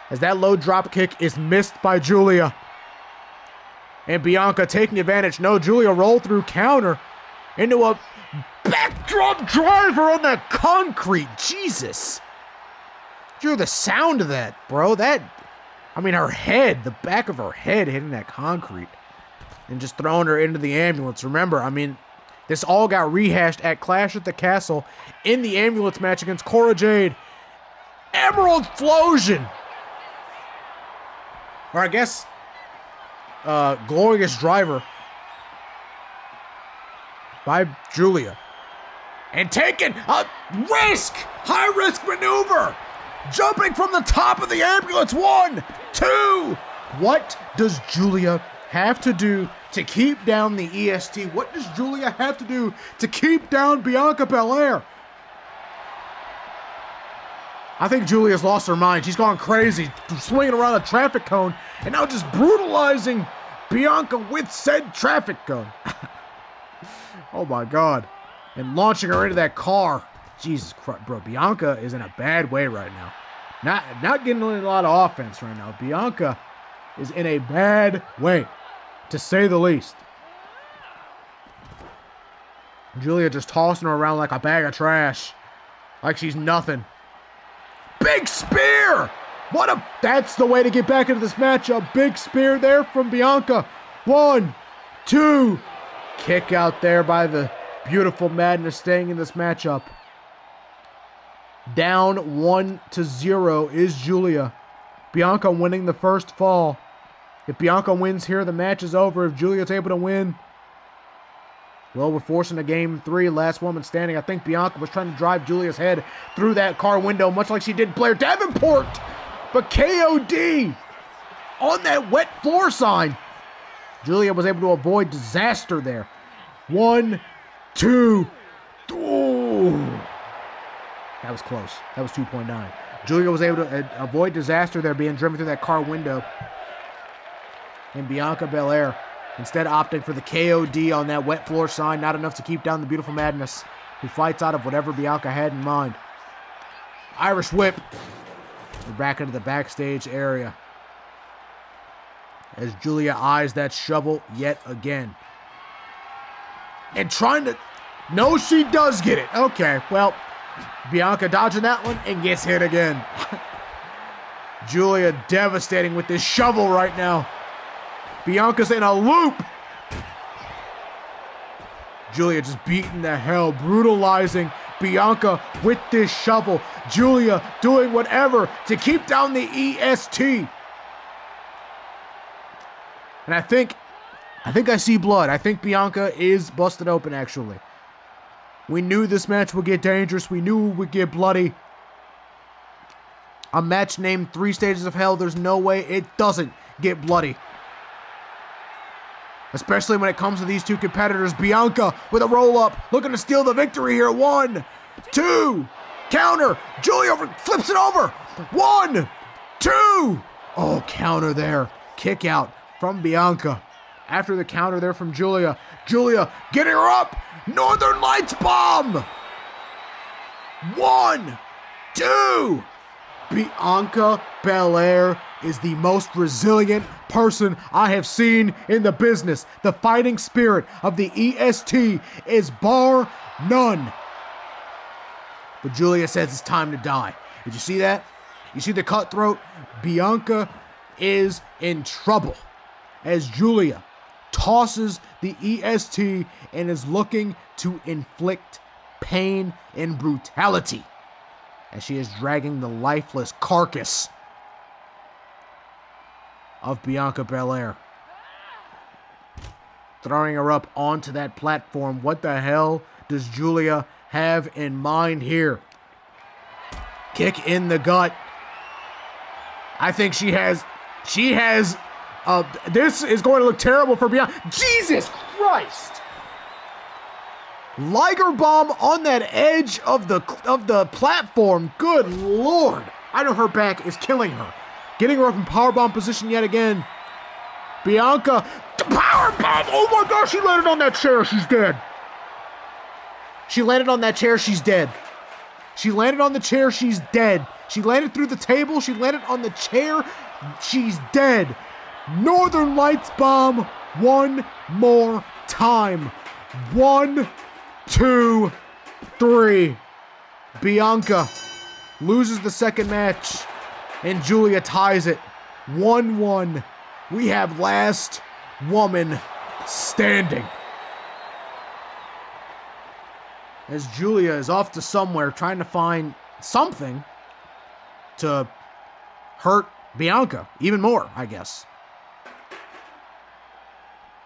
As that low drop kick is missed by Giulia. And Bianca taking advantage. No, Giulia rolled through counter into a backdrop driver on that concrete. Jesus. Did you hear the sound of that, bro? Her head, the back of her head hitting that concrete. And just throwing her into the ambulance. Remember, this all got rehashed at Clash at the Castle in the ambulance match against Cora Jade. Emerald Explosion. Or I guess, Glorious Driver by Giulia. And taking a high-risk maneuver. Jumping from the top of the ambulance. 1, 2. What does Giulia have to do to keep down the EST? What does Giulia have to do to keep down Bianca Belair? I think Giulia's lost her mind. She's gone crazy, swinging around a traffic cone, and now just brutalizing Bianca with said traffic cone. Oh my God. And launching her into that car. Jesus Christ, bro. Bianca is in a bad way right now. Not getting a lot of offense right now. Bianca is in a bad way, to say the least. Giulia just tossing her around like a bag of trash. Like she's nothing. Big spear! That's the way to get back into this matchup. Big spear there from Bianca. 1, 2. Kick out there by the beautiful Madness, staying in this matchup. Down 1-0 is Giulia. Bianca winning the first fall. If Bianca wins here, the match is over. If Giulia's able to win, well, we're forcing a game 3, last woman standing. I think Bianca was trying to drive Giulia's head through that car window, much like she did Blair Davenport. But KOD on that wet floor sign. Giulia was able to avoid disaster there. 1, 2, 3. That was close. That was 2.9. Giulia was able to avoid disaster there, being driven through that car window. And Bianca Belair instead opting for the KOD on that wet floor sign. Not enough to keep down the beautiful Madness, who fights out of whatever Bianca had in mind. Irish whip. We're back into the backstage area as Giulia eyes that shovel yet again. And trying to... No, she does get it. Okay, well, Bianca dodging that one and gets hit again. Giulia devastating with this shovel right now. Bianca's in a loop. Giulia just beating the hell, brutalizing Bianca with this shovel. Giulia doing whatever to keep down the EST. And I think I see blood. I think Bianca is busted open, actually. We knew this match would get dangerous. We knew it would get bloody. A match named 3 Stages of Hell, there's no way it doesn't get bloody. Especially when it comes to these two competitors. Bianca with a roll-up, looking to steal the victory here. 1, 2, counter. Giulia flips it over. 1, 2. Oh, counter there. Kick out from Bianca. After the counter there from Giulia. Giulia getting her up. Northern Lights bomb. 1, 2. Bianca Belair is the most resilient person I have seen in the business. The fighting spirit of the EST is bar none. But Giulia says it's time to die. Did you see that? You see the cutthroat? Bianca is in trouble as Giulia tosses the EST and is looking to inflict pain and brutality as she is dragging the lifeless carcass of Bianca Belair. Throwing her up onto that platform. What the hell does Giulia have in mind here? Kick in the gut. I think she has, this is going to look terrible for Bianca. Jesus Christ! Liger bomb on that edge of the platform. Good Lord. I know her back is killing her. Getting her up in powerbomb position yet again. Bianca, the powerbomb! Oh my gosh, she landed on that chair. She's dead. She landed on that chair. She's dead. She landed on the chair. She's dead. She landed through the table. She landed on the chair. She's dead. Northern Lights bomb one more time. 1, 2, 3. Bianca loses the second match, and Giulia ties it 1-1. We have last woman standing. As Giulia is off to somewhere trying to find something to hurt Bianca even more, I guess.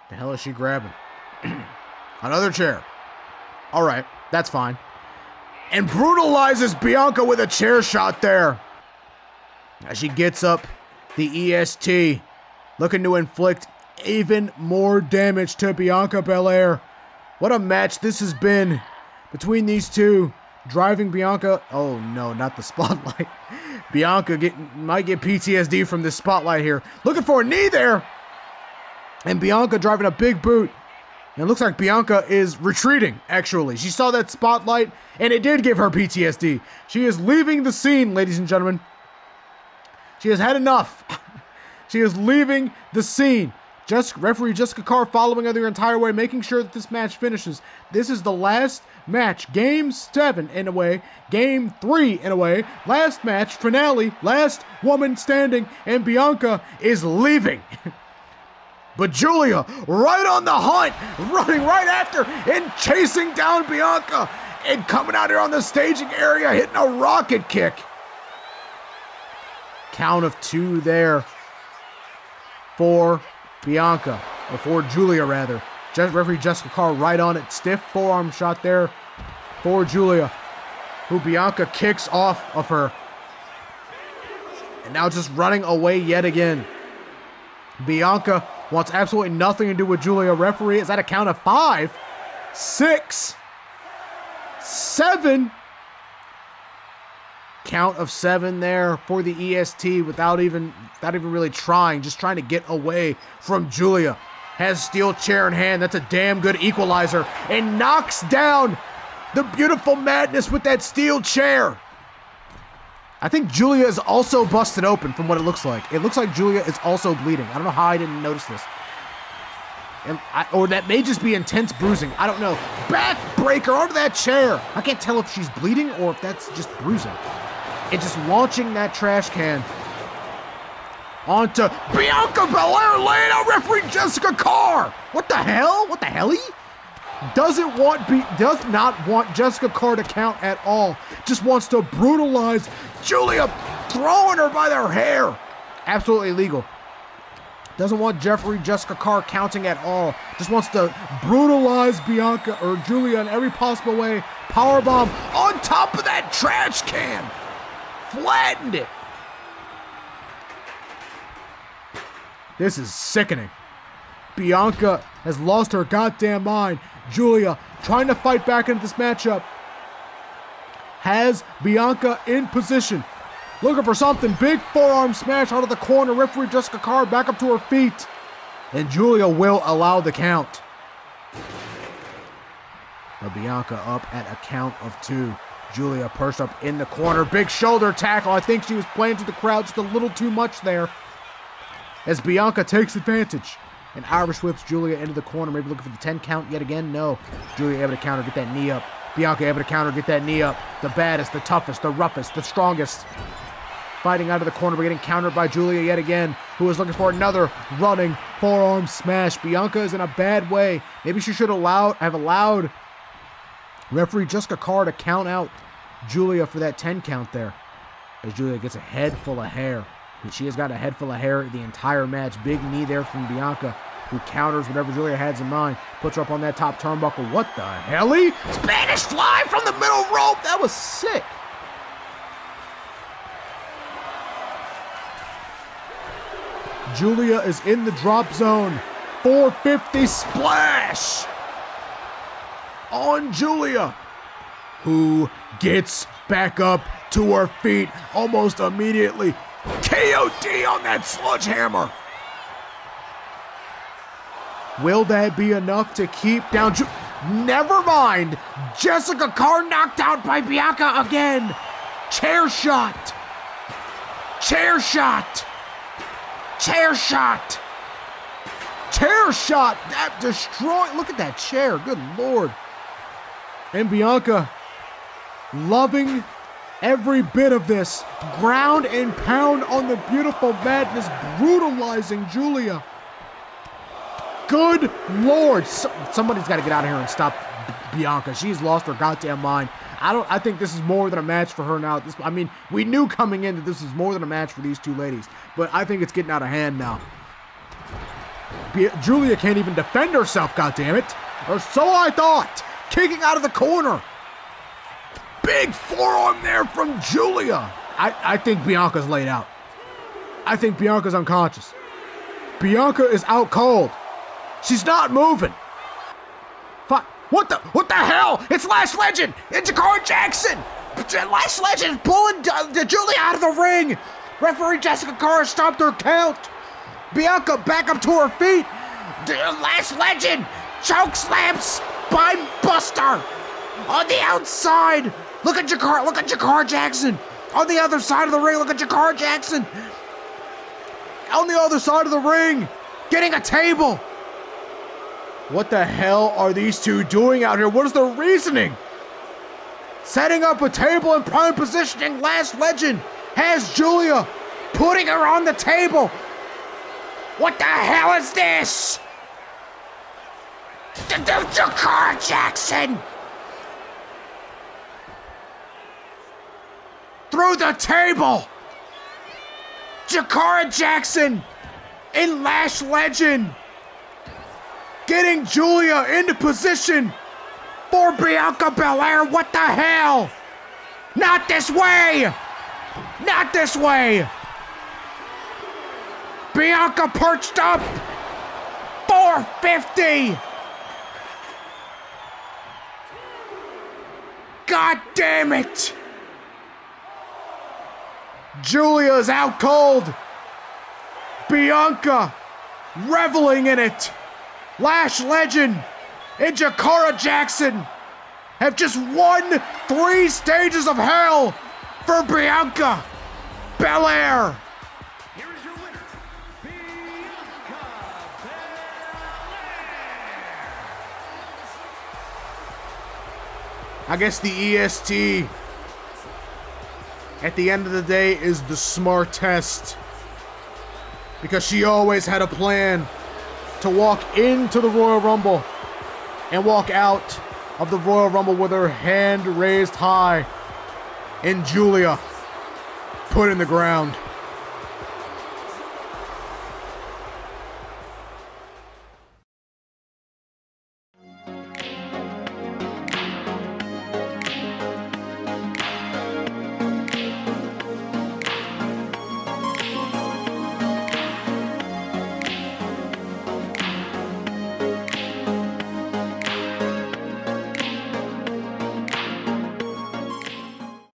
The hell is she grabbing? Another chair. All right, that's fine. And brutalizes Bianca with a chair shot there. As she gets up the EST, looking to inflict even more damage to Bianca Belair. What a match this has been between these two. Driving Bianca. Oh no, not the spotlight. Bianca might get PTSD from this spotlight here. Looking for a knee there. And Bianca driving a big boot. And it looks like Bianca is retreating, actually. She saw that spotlight, and it did give her PTSD. She is leaving the scene, ladies and gentlemen. She has had enough. She is leaving the scene. Referee Jessica Carr following her the entire way, making sure that this match finishes. This is the last match. Game 7 in a way. Game 3 in a way. Last match, finale, last woman standing, and Bianca is leaving. But Giulia, right on the hunt, running right after and chasing down Bianca and coming out here on the staging area, hitting a rocket kick. Count of 2 there for Bianca, or for Giulia rather. Referee Jessica Carr right on it. Stiff forearm shot there for Giulia, who Bianca kicks off of her. And now just running away yet again. Bianca wants absolutely nothing to do with Giulia. Referee is at a count of 5, 6, 7. Count of 7 there for the EST without even really trying. Just trying to get away from Giulia. Has steel chair in hand. That's a damn good equalizer. And knocks down the beautiful Madness with that steel chair. I think Giulia is also busted open from what it looks like. It looks like Giulia is also bleeding. I don't know how I didn't notice this. Or that may just be intense bruising. I don't know. Backbreaker onto that chair. I can't tell if she's bleeding or if that's just bruising. And just launching that trash can onto Bianca Belair, laying out referee Jessica Carr. What the hell? What the hell? Does not want Jessica Carr to count at all. Just wants to brutalize Giulia, throwing her by their hair. Absolutely illegal. Doesn't want Jessica Carr counting at all. Just wants to brutalize Bianca or Giulia in every possible way. Powerbomb on top of that trash can. Flattened it. This is sickening. Bianca has lost her goddamn mind. Giulia trying to fight back into this matchup. Has Bianca in position. Looking for something. Big forearm smash out of the corner. Referee Jessica Carr back up to her feet. And Giulia will allow the count. Now Bianca up at a count of 2. Giulia perched up in the corner. Big shoulder tackle. I think she was playing to the crowd just a little too much there. As Bianca takes advantage and Irish whips Giulia into the corner. Maybe looking for the 10 count yet again. No. Giulia able to counter, get that knee up. Bianca able to counter, get that knee up. The baddest, the toughest, the roughest, the strongest. Fighting out of the corner, but getting countered by Giulia yet again, who is looking for another running forearm smash. Bianca is in a bad way. Maybe she should have allowed referee Jessica Carr to count out Giulia for that 10 count there. As Giulia gets a head full of hair. She has got a head full of hair the entire match. Big knee there from Bianca, who counters whatever Giulia has in mind. Puts her up on that top turnbuckle. What the hell? Spanish fly from the middle rope. That was sick. Giulia is in the drop zone. 450 splash on Giulia, who gets back up to her feet almost immediately. KOD on that sledgehammer. Will that be enough to keep down Never mind. Jessica Carr knocked out by Bianca again. Chair shot. Chair shot. Chair shot. Chair shot. That destroyed. Look at that chair. Good Lord. And Bianca loving every bit of this. Ground and pound on the beautiful Madness, brutalizing Giulia. Good Lord. Somebody's got to get out of here and stop Bianca. She's lost her goddamn mind. I think this is more than a match for her now. We knew coming in that this is more than a match for these two ladies, but I think it's getting out of hand now. Giulia can't even defend herself, goddammit. Or so I thought. Kicking out of the corner. Big forearm there from Giulia. I think Bianca's laid out. I think Bianca's unconscious. Bianca is out cold. She's not moving. What the hell? It's Lash Legend and Cora Jackson. Lash Legend pulling Giulia out of the ring. Referee Jessica Cora stopped her count. Bianca back up to her feet. Lash Legend choke slams spine buster on the outside. Look at Jakara Jackson. On the other side of the ring, look at Jakara Jackson. On the other side of the ring, getting a table. What the hell are these two doing out here? What is their reasoning? Setting up a table in prime positioning. Lash Legend has Giulia, putting her on the table. What the hell is this? Jakara Jackson. Through the table. Jakara Jackson and Lash Legend getting Giulia into position for Bianca Belair. What the hell? Not this way! Not this way! Bianca perched up. 450! God damn it! Giulia's out cold. Bianca reveling in it. Lash Legend and Jakara Jackson have just won 3 stages of hell for Bianca Belair. Here is your winner, Bianca Belair. I guess the EST at the end of the day is the smart test, because she always had a plan to walk into the Royal Rumble and walk out of the Royal Rumble with her hand raised high and Giulia put in the ground.